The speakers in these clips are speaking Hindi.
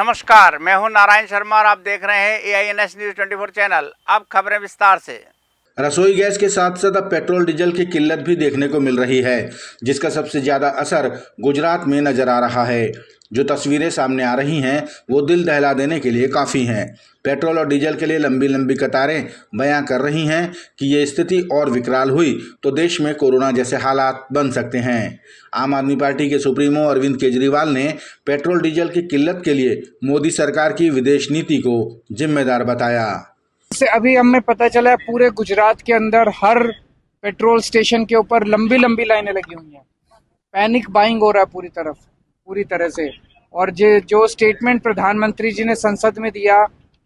नमस्कार, मैं हूं नारायण शर्मा और आप देख रहे हैं AINS न्यूज 24 चैनल। अब खबरें विस्तार से। रसोई गैस के साथ साथ अब पेट्रोल डीजल की किल्लत भी देखने को मिल रही है, जिसका सबसे ज्यादा असर गुजरात में नजर आ रहा है। जो तस्वीरें सामने आ रही हैं वो दिल दहला देने के लिए काफ़ी हैं। पेट्रोल और डीजल के लिए लंबी लंबी कतारें बयां कर रही हैं कि ये स्थिति और विकराल हुई तो देश में कोरोना जैसे हालात बन सकते हैं। आम आदमी पार्टी के सुप्रीमो अरविंद केजरीवाल ने पेट्रोल डीजल की किल्लत के लिए मोदी सरकार की विदेश नीति को जिम्मेदार बताया। से अभी हमें पता चला है पूरे गुजरात के अंदर हर पेट्रोल स्टेशन के ऊपर लंबी लंबी लाइनें लगी हुई हैं। पैनिक बाइंग हो रहा है पूरी तरह से। और जो स्टेटमेंट प्रधानमंत्री जी ने संसद में दिया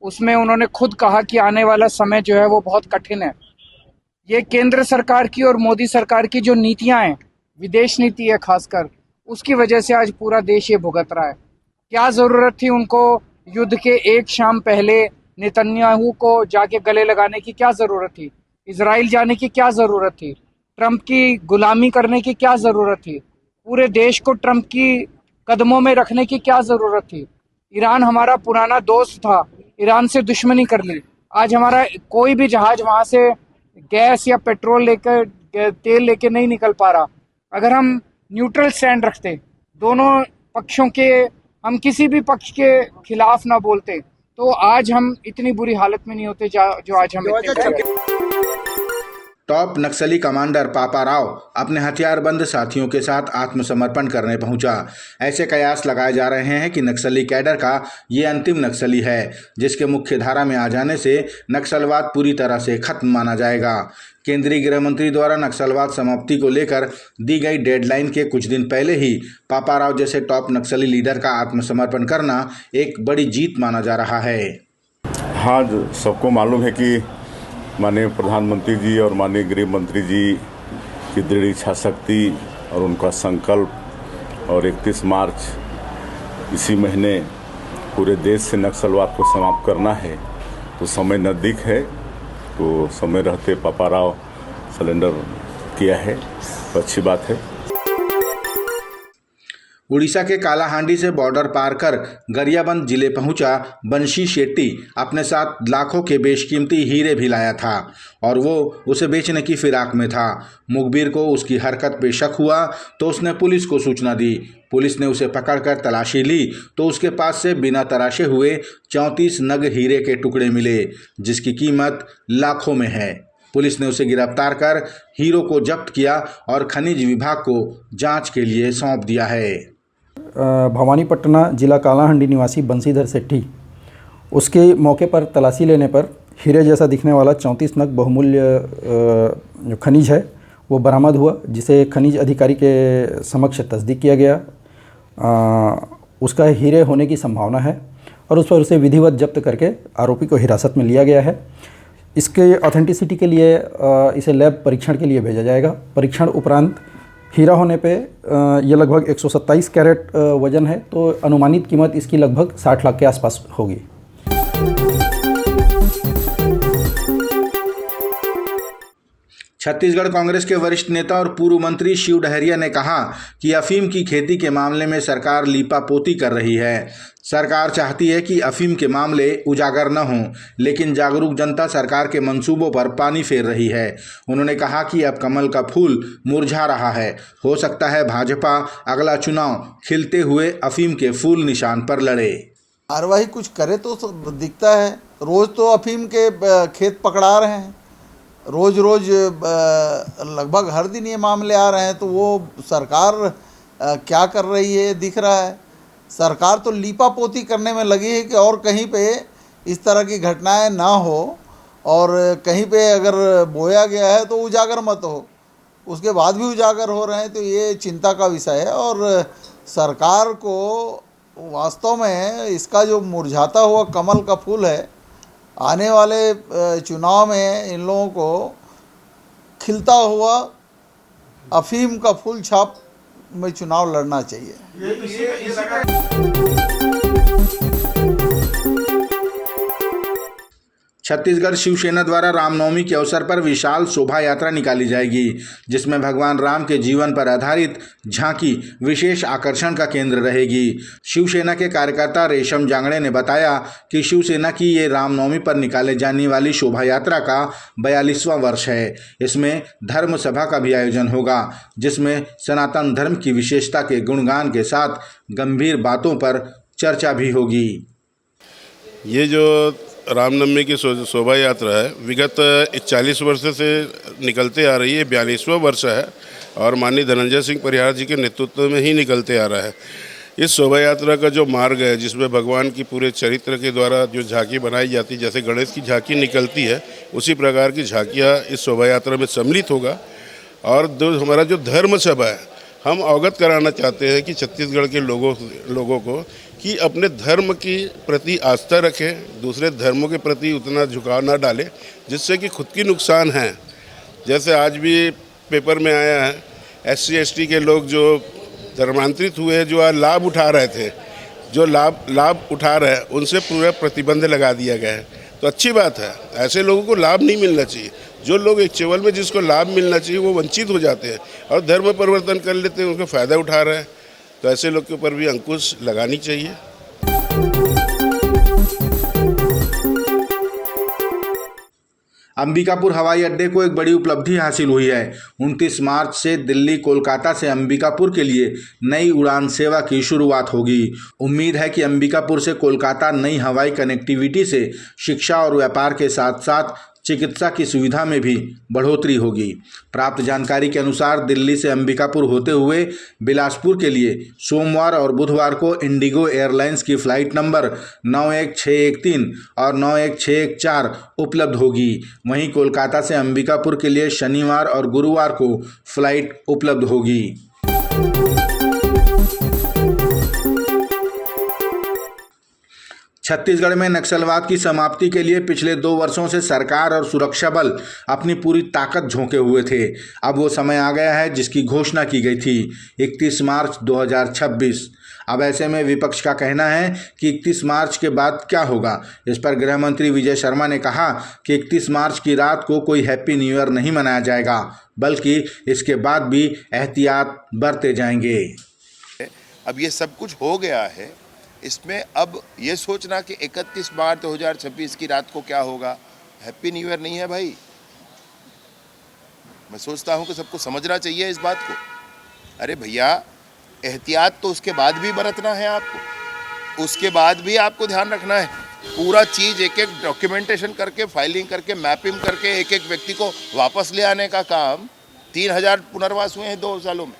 उसमें उन्होंने खुद कहा कि आने वाला समय जो है वो बहुत कठिन है। ये केंद्र सरकार की और मोदी सरकार की जो नीतियां हैं, विदेश नीति है खासकर, उसकी वजह से आज पूरा देश ये भुगत रहा है। क्या जरूरत थी उनको युद्ध के एक शाम पहले नेतन्याहू को जाके गले लगाने की? क्या जरूरत थी? इजराइल जाने की क्या जरूरत थी? ट्रंप की गुलामी करने की क्या जरूरत थी? पूरे देश को ट्रंप की कदमों में रखने की क्या जरूरत थी? ईरान हमारा पुराना दोस्त था, ईरान से दुश्मनी कर ली। आज हमारा कोई भी जहाज वहां से गैस या पेट्रोल लेकर, तेल लेके नहीं निकल पा रहा। अगर हम न्यूट्रल स्टैंड रखते, दोनों पक्षों के, हम किसी भी पक्ष के खिलाफ ना बोलते, तो आज हम इतनी बुरी हालत में नहीं होते जो आज हम। टॉप नक्सली कमांडर पापा राव अपने हथियारबंद साथियों के साथ आत्मसमर्पण करने पहुंचा। ऐसे कयास लगाए जा रहे हैं कि नक्सली कैडर का ये अंतिम नक्सली है, जिसके मुख्य धारा में आ जाने से नक्सलवाद पूरी तरह से खत्म माना जाएगा। केंद्रीय गृह मंत्री द्वारा नक्सलवाद समाप्ति को लेकर दी गई डेडलाइन के कुछ दिन पहले ही पापा राव जैसे टॉप नक्सली लीडर का आत्मसमर्पण करना एक बड़ी जीत माना जा रहा है। हाँ, सबको मालूम है कि माननीय प्रधानमंत्री जी और माननीय गृह मंत्री जी की दृढ़ इच्छा शक्ति और उनका संकल्प, और 31 मार्च इसी महीने पूरे देश से नक्सलवाद को समाप्त करना है, तो समय नज़दीक है। तो समय रहते पापा राव सरेंडर किया है, तो अच्छी बात है। उड़ीसा के कालाहांडी से बॉर्डर पार कर गरियाबंद जिले पहुंचा बंशी शेट्टी अपने साथ लाखों के बेशकीमती हीरे भी लाया था और वो उसे बेचने की फिराक में था। मुखबिर को उसकी हरकत पे शक हुआ तो उसने पुलिस को सूचना दी। पुलिस ने उसे पकड़कर तलाशी ली तो उसके पास से बिना तराशे हुए 34 नग हीरे के टुकड़े मिले, जिसकी कीमत लाखों में है। पुलिस ने उसे गिरफ्तार कर हीरो को जब्त किया और खनिज विभाग को जांच के लिए सौंप दिया है। भवानीपटना जिला कालाहांडी निवासी बंशीधर सेट्टी, उसके मौके पर तलाशी लेने पर हीरे जैसा दिखने वाला 34 नग बहुमूल्य जो खनिज है वो बरामद हुआ, जिसे खनिज अधिकारी के समक्ष तस्दीक किया गया। उसका हीरे होने की संभावना है और उस पर उसे विधिवत जब्त करके आरोपी को हिरासत में लिया गया है। इसके ऑथेंटिसिटी के लिए इसे लैब परीक्षण के लिए भेजा जाएगा। परीक्षण उपरांत हीरा होने पे ये लगभग 127 कैरेट वजन है, तो अनुमानित कीमत इसकी लगभग 60 लाख के आसपास होगी। छत्तीसगढ़ कांग्रेस के वरिष्ठ नेता और पूर्व मंत्री शिव डहरिया ने कहा कि अफीम की खेती के मामले में सरकार लीपापोती कर रही है। सरकार चाहती है कि अफीम के मामले उजागर न हों, लेकिन जागरूक जनता सरकार के मंसूबों पर पानी फेर रही है। उन्होंने कहा कि अब कमल का फूल मुरझा रहा है। हो सकता है भाजपा अगला चुनाव खिलते हुए अफीम के फूल निशान पर लड़े। कार्रवाई कुछ करे तो दिखता है। रोज़ तो अफीम के खेत पकड़ा रहे हैं, रोज़ लगभग हर दिन ये मामले आ रहे हैं। तो वो सरकार क्या कर रही है दिख रहा है। सरकार तो लीपापोती करने में लगी है कि और कहीं पे इस तरह की घटनाएं ना हो, और कहीं पे अगर बोया गया है तो उजागर मत हो, उसके बाद भी उजागर हो रहे हैं। तो ये चिंता का विषय है और सरकार को वास्तव में इसका जो मुरझाता हुआ कमल का फूल है, आने वाले चुनाव में इन लोगों को खिलता हुआ अफीम का फूल छाप में चुनाव लड़ना चाहिए। छत्तीसगढ़ शिवसेना द्वारा रामनवमी के अवसर पर विशाल शोभा यात्रा निकाली जाएगी, जिसमें भगवान राम के जीवन पर आधारित झांकी विशेष आकर्षण का केंद्र रहेगी। शिवसेना के कार्यकर्ता रेशम जांगड़े ने बताया कि शिवसेना की ये रामनवमी पर निकाले जाने वाली शोभा यात्रा का 42वां वर्ष है। इसमें धर्म सभा का भी आयोजन होगा, जिसमें सनातन धर्म की विशेषता के गुणगान के साथ गंभीर बातों पर चर्चा भी होगी। ये जो रामनवमी की शोभा यात्रा है विगत 40 वर्ष से निकलते आ रही है, 42वां वर्ष है और माननीय धनंजय सिंह परिहार जी के नेतृत्व में ही निकलते आ रहा है। इस शोभा यात्रा का जो मार्ग है, जिसमें भगवान की पूरे चरित्र के द्वारा जो झांकी बनाई जाती है, जैसे गणेश की झांकी निकलती है उसी प्रकार की झांकियाँ इस शोभा यात्रा में सम्मिलित होगा। और जो हमारा जो धर्म सभा है, हम अवगत कराना चाहते हैं कि छत्तीसगढ़ के लोगों को कि अपने धर्म की प्रति आस्था रखें, दूसरे धर्मों के प्रति उतना झुकाव ना डालें जिससे कि खुद की नुकसान है। जैसे आज भी पेपर में आया है, SC ST के लोग जो धर्मांतरित हुए, जो आज लाभ उठा रहे थे, जो लाभ उठा रहे हैं उनसे पूरा प्रतिबंध लगा दिया गया है। तो अच्छी बात है, ऐसे लोगों को लाभ नहीं मिलना चाहिए। जो लोग एक केवल में जिसको लाभ मिलना चाहिए वो वंचित हो जाते हैं और धर्म परिवर्तन कर लेते हैं, उनका फ़ायदा उठा रहे हैं। तो ऐसे लोग के ऊपर भी अंकुश लगानी चाहिए। अंबिकापुर हवाई अड्डे को एक बड़ी उपलब्धि हासिल हुई है। 29 मार्च से दिल्ली कोलकाता से अंबिकापुर के लिए नई उड़ान सेवा की शुरुआत होगी। उम्मीद है कि अंबिकापुर से कोलकाता नई हवाई कनेक्टिविटी से शिक्षा और व्यापार के साथ साथ चिकित्सा की सुविधा में भी बढ़ोतरी होगी। प्राप्त जानकारी के अनुसार दिल्ली से अंबिकापुर होते हुए बिलासपुर के लिए सोमवार और बुधवार को इंडिगो एयरलाइंस की फ़्लाइट नंबर 91613 और 91614 उपलब्ध होगी। वहीं कोलकाता से अंबिकापुर के लिए शनिवार और गुरुवार को फ़्लाइट उपलब्ध होगी। छत्तीसगढ़ में नक्सलवाद की समाप्ति के लिए पिछले 2 वर्षों से सरकार और सुरक्षा बल अपनी पूरी ताकत झोंके हुए थे। अब वो समय आ गया है जिसकी घोषणा की गई थी, 31 मार्च 2026। अब ऐसे में विपक्ष का कहना है कि 31 मार्च के बाद क्या होगा। इस पर गृह मंत्री विजय शर्मा ने कहा कि 31 मार्च की रात को कोई हैप्पी न्यू ईयर नहीं मनाया जाएगा, बल्कि इसके बाद भी एहतियात बरते जाएंगे। अब ये सब कुछ हो गया है, इसमें अब ये सोचना कि 31 मार्च 2026 की रात को क्या होगा, हैप्पी न्यू ईयर नहीं है भाई। मैं सोचता हूँ कि सबको समझना चाहिए इस बात को। अरे भैया, एहतियात तो उसके बाद भी बरतना है आपको, उसके बाद भी आपको ध्यान रखना है। पूरा चीज़ एक एक डॉक्यूमेंटेशन करके, फाइलिंग करके, मैपिंग करके एक एक व्यक्ति को वापस ले आने का काम। 3000 पुनर्वास हुए हैं 2 सालों में,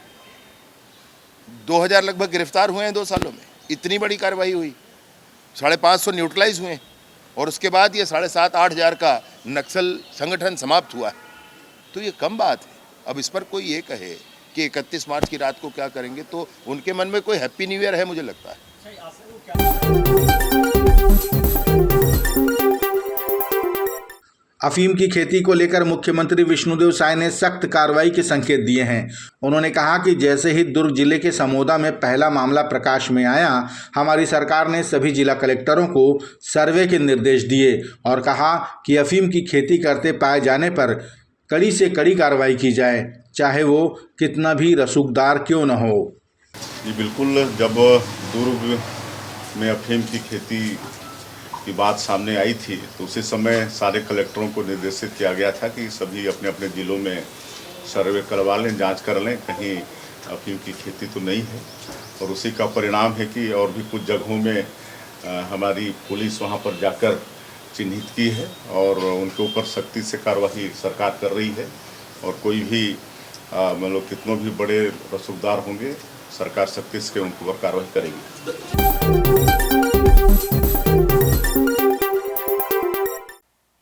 2000 लगभग गिरफ्तार हुए हैं 2 सालों में। इतनी बड़ी कार्रवाई हुई, 550 न्यूट्रलाइज हुए और उसके बाद ये 7,500-8 हज़ार का नक्सल संगठन समाप्त हुआ है। तो ये कम बात है। अब इस पर कोई ये कहे कि 31 मार्च की रात को क्या करेंगे, तो उनके मन में कोई हैप्पी न्यू ईयर है मुझे लगता है। अफीम की खेती को लेकर मुख्यमंत्री विष्णुदेव साय ने सख्त कार्रवाई के संकेत दिए हैं। उन्होंने कहा कि जैसे ही दुर्ग जिले के समोदा में पहला मामला प्रकाश में आया, हमारी सरकार ने सभी जिला कलेक्टरों को सर्वे के निर्देश दिए और कहा कि अफीम की खेती करते पाए जाने पर कड़ी से कड़ी कार्रवाई की जाए, चाहे वो कितना भी रसूखदार क्यों न हो। जी बिल्कुल, जब दुर्ग में अफीम की खेती की बात सामने आई थी तो उसी समय सारे कलेक्टरों को निर्देशित किया गया था कि सभी अपने अपने ज़िलों में सर्वे करवा लें, जांच कर लें, कहीं अफीम की खेती तो नहीं है। और उसी का परिणाम है कि और भी कुछ जगहों में हमारी पुलिस वहां पर जाकर चिन्हित की है और उनके ऊपर सख्ती से कार्रवाई सरकार कर रही है। और कोई भी मतलब कितनों भी बड़े रसूखदार होंगे, सरकार सख्ती से उनके ऊपर कार्रवाई करेगी।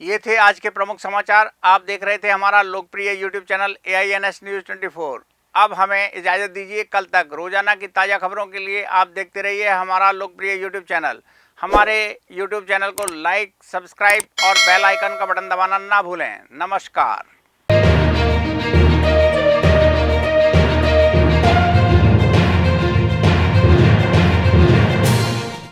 ये थे आज के प्रमुख समाचार। आप देख रहे थे हमारा लोकप्रिय YouTube चैनल AINS News 24। अब हमें इजाज़त दीजिए। कल तक रोजाना की ताज़ा खबरों के लिए आप देखते रहिए हमारा लोकप्रिय YouTube चैनल। हमारे YouTube चैनल को लाइक, सब्सक्राइब और बेल आइकन का बटन दबाना ना भूलें। नमस्कार।